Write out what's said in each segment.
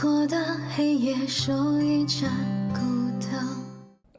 错的黑夜手一盏孤灯。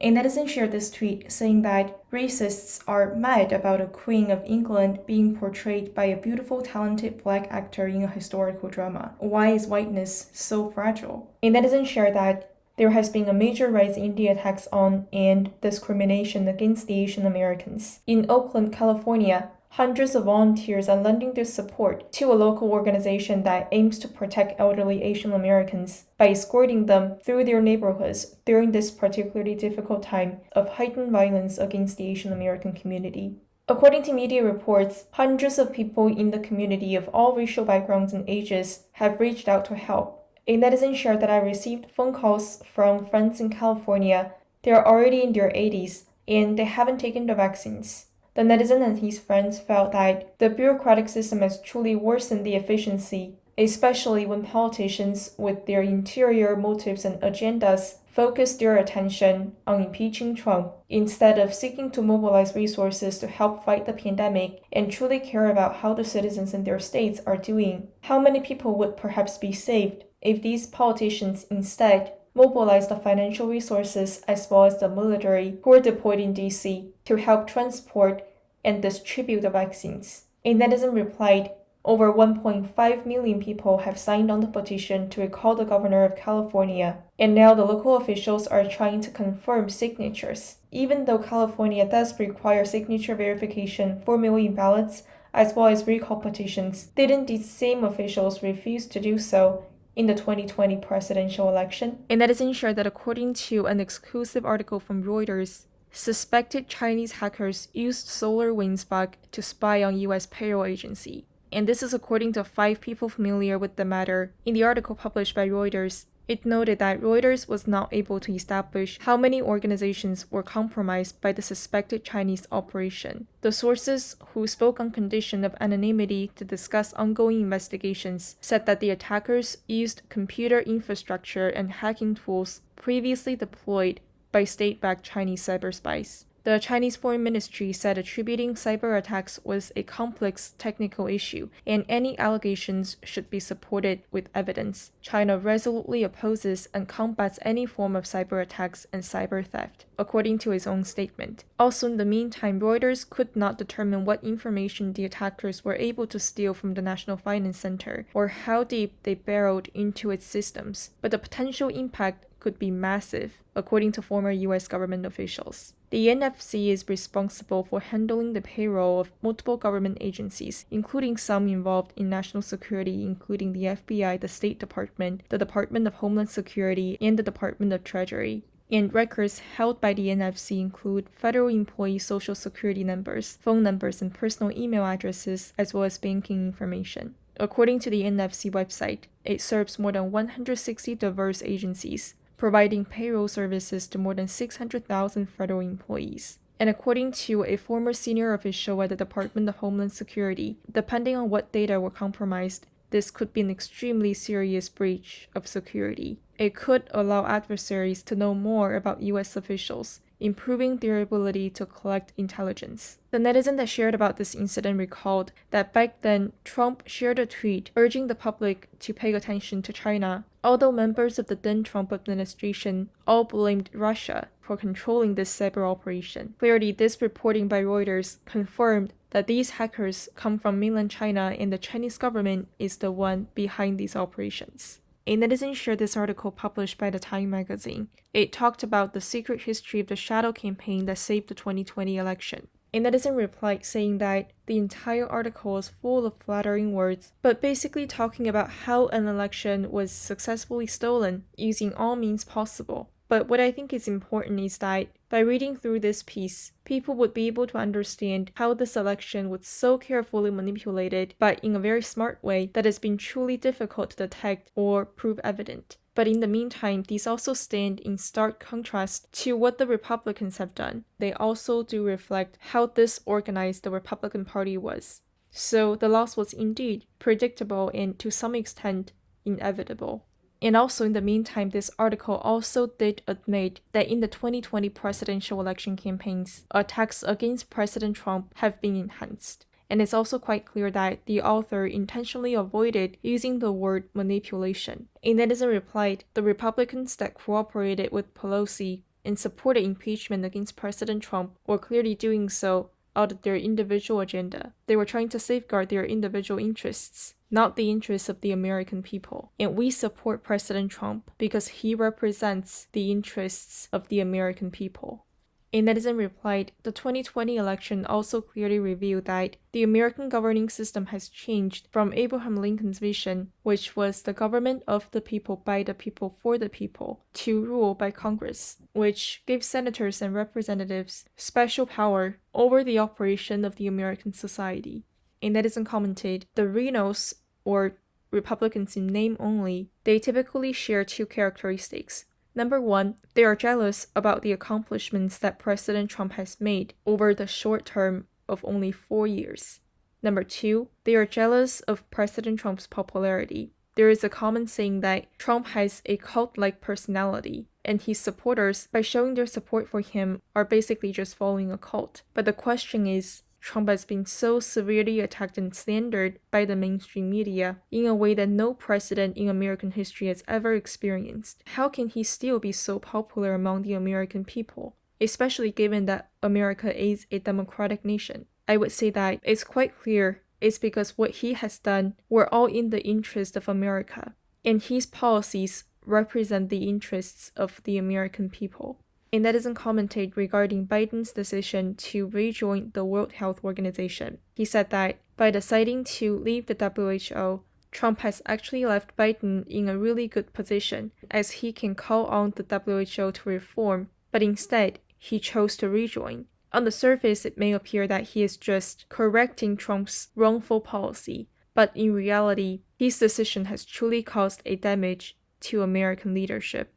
A netizen shared this tweet saying that racists are mad about a Queen of England being portrayed by a beautiful, talented black actor in a historical drama. Why is whiteness so fragile? A netizen shared that there has been a major rise in the attacks on and discrimination against the Asian Americans. In Oakland, California, hundreds of volunteers are lending their support to a local organization that aims to protect elderly Asian Americans by escorting them through their neighborhoods during this particularly difficult time of heightened violence against the Asian American community. According to media reports, hundreds of people in the community of all racial backgrounds and ages have reached out to help. A netizen shared that I received phone calls from friends in California. They are already in their 80s and they haven't taken the vaccines. The netizen and his friends felt that the bureaucratic system has truly worsened the efficiency, especially when politicians, with their interior motives and agendas, focus their attention on impeaching Trump instead of seeking to mobilize resources to help fight the pandemic and truly care about how the citizens in their states are doing. How many people would perhaps be saved if these politicians instead mobilize the financial resources as well as the military who are deployed in DC to help transport and distribute the vaccines? A netizen replied, over 1.5 million people have signed on the petition to recall the governor of California, and now the local officials are trying to confirm signatures. Even though California does require signature verification for mail-in ballots as well as recall petitions, didn't these same officials refuse to do so in the 2020 presidential election? A netizen shared that according to an exclusive article from Reuters, suspected Chinese hackers used SolarWinds bug to spy on US payroll agency. And this is according to 5 people familiar with the matter. In the article published by Reuters, it noted that Reuters was not able to establish how many organizations were compromised by the suspected Chinese operation. The sources, who spoke on condition of anonymity to discuss ongoing investigations, said that the attackers used computer infrastructure and hacking tools previously deployed by state-backed Chinese cyber spies. The Chinese Foreign Ministry said attributing cyber attacks was a complex technical issue, and any allegations should be supported with evidence. China resolutely opposes and combats any form of cyber attacks and cyber theft, according to its own statement. Also, in the meantime, Reuters could not determine what information the attackers were able to steal from the National Finance Center, or how deep they burrowed into its systems, but the potential impact could be massive, according to former US government officials. The NFC is responsible for handling the payroll of multiple government agencies, including some involved in national security, including the FBI, the State Department, the Department of Homeland Security, and the Department of Treasury. And records held by the NFC include federal employee social security numbers, phone numbers, and personal email addresses, as well as banking information. According to the NFC website, it serves more than 160 diverse agencies, providing payroll services to more than 600,000 federal employees. And according to a former senior official at the Department of Homeland Security, depending on what data were compromised, this could be an extremely serious breach of security. It could allow adversaries to know more about US officials, improving their ability to collect intelligence. The netizen that shared about this incident recalled that back then, Trump shared a tweet urging the public to pay attention to China, although members of the then Trump administration all blamed Russia for controlling this cyber operation. Clearly, this reporting by Reuters confirmed that these hackers come from mainland China and the Chinese government is the one behind these operations. A netizen shared this article published by the Time magazine. It talked about the secret history of the shadow campaign that saved the 2020 election. A netizen replied saying that the entire article was full of flattering words, but basically talking about how an election was successfully stolen using all means possible. But what I think is important is that by reading through this piece, people would be able to understand how this election was so carefully manipulated, but in a very smart way that has been truly difficult to detect or prove evident. But in the meantime, these also stand in stark contrast to what the Republicans have done. They also do reflect how disorganized the Republican Party was. So the loss was indeed predictable and to some extent inevitable. And also in the meantime, this article also did admit that in the 2020 presidential election campaigns, attacks against President Trump have been enhanced. and it's also quite clear that the author intentionally avoided using the word manipulation. A netizen replied, the Republicans that cooperated with Pelosi and supported impeachment against President Trump were clearly doing so out of their individual agenda. They were trying to safeguard their individual interests, not the interests of the American people. And we support President Trump because he represents the interests of the American people. A netizen replied, the 2020 election also clearly revealed that the American governing system has changed from Abraham Lincoln's vision, which was the government of the people, by the people, for the people, to rule by Congress, which gave senators and representatives special power over the operation of the American society. A netizen commented, the Renos, or Republicans in name only, they typically share two characteristics. Number one, they are jealous about the accomplishments that President Trump has made over the short term of only 4 years. Number two, they are jealous of President Trump's popularity. There is a common saying that Trump has a cult-like personality, and his supporters, by showing their support for him, are basically just following a cult. But the question is, Trump has been so severely attacked and slandered by the mainstream media in a way that no president in American history has ever experienced. How can he still be so popular among the American people, especially given that America is a democratic nation? I would say that it's quite clear it's because what he has done were all in the interest of America, and his policies represent the interests of the American people. A netizen commented regarding Biden's decision to rejoin the World Health Organization. He said that by deciding to leave the WHO, Trump has actually left Biden in a really good position, as he can call on the WHO to reform, but instead, he chose to rejoin. On the surface, it may appear that he is just correcting Trump's wrongful policy, but in reality, his decision has truly caused a damage to American leadership.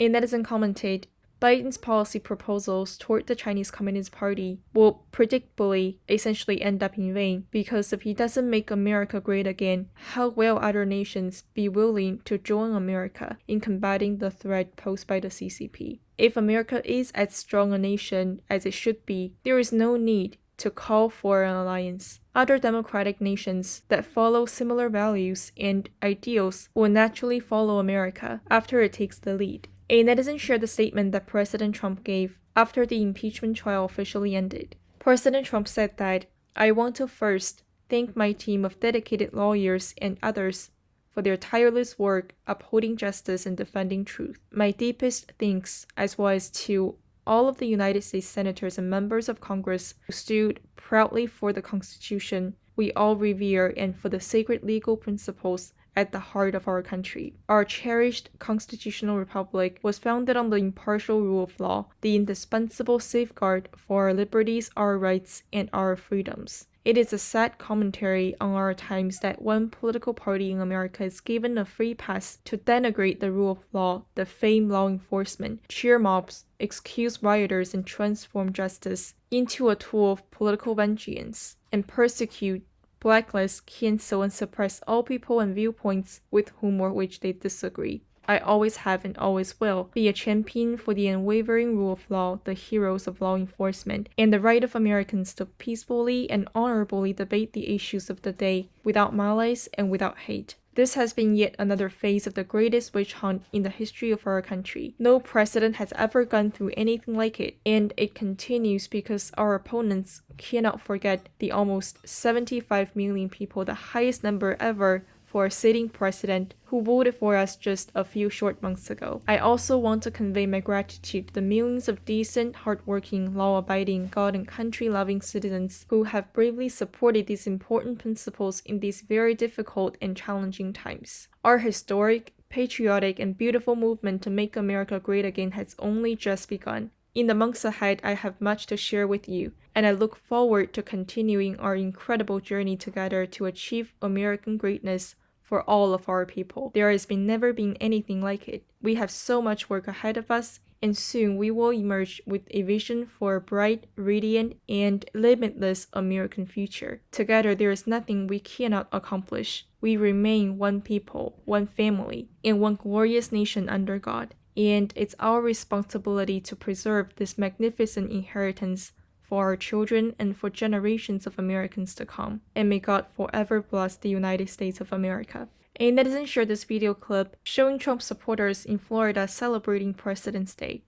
A netizen commented, Biden's policy proposals toward the Chinese Communist Party will predictably essentially end up in vain, because if he doesn't make America great again, how will other nations be willing to join America in combating the threat posed by the CCP? If America is as strong a nation as it should be, there is no need to call for an alliance. Other democratic nations that follow similar values and ideals will naturally follow America after it takes the lead. A netizen shared the statement that President Trump gave after the impeachment trial officially ended. President Trump said that, I want to first thank my team of dedicated lawyers and others for their tireless work upholding justice and defending truth. My deepest thanks, as well as to all of the United States senators and members of Congress who stood proudly for the Constitution we all revere and for the sacred legal principles at the heart of our country. Our cherished constitutional republic was founded on the impartial rule of law, the indispensable safeguard for our liberties, our rights, and our freedoms. It is a sad commentary on our times that one political party in America is given a free pass to denigrate the rule of law, defame law enforcement, cheer mobs, excuse rioters, and transform justice into a tool of political vengeance, and persecute, blacklist, cancel, and suppress all people and viewpoints with whom or which they disagree. I always have and always will be a champion for the unwavering rule of law, the heroes of law enforcement, and the right of Americans to peacefully and honorably debate the issues of the day without malice and without hate. This has been yet another phase of the greatest witch hunt in the history of our country. No president has ever gone through anything like it, and it continues because our opponents cannot forget the almost 75 million people, the highest number ever, for a sitting president who voted for us just a few short months ago. I also want to convey my gratitude to the millions of decent, hardworking, law-abiding, God and country-loving citizens who have bravely supported these important principles in these very difficult and challenging times. Our historic, patriotic, and beautiful movement to make America great again has only just begun. In the months ahead, I have much to share with you, and I look forward to continuing our incredible journey together to achieve American greatness for all of our people. There has never been anything like it. We have so much work ahead of us, and soon we will emerge with a vision for a bright, radiant, and limitless American future. Together, there is nothing we cannot accomplish. We remain one people, one family, and one glorious nation under God. And it's our responsibility to preserve this magnificent inheritance for our children and for generations of Americans to come. And may God forever bless the United States of America. A netizen shared this video clip showing Trump supporters in Florida celebrating President's Day.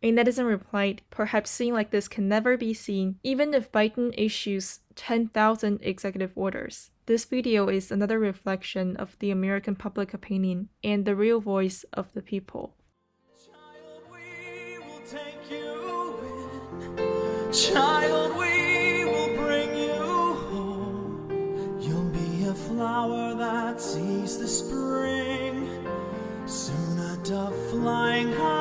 A netizen replied, "Perhaps scenes like this can never be seen, even if Biden issues 10,000 executive orders." This video is another reflection of the American public opinion and the real voice of the people. Child, we will take you in. Child, we will bring you home. You'll be a flower that sees the spring. Soon a dove flying high.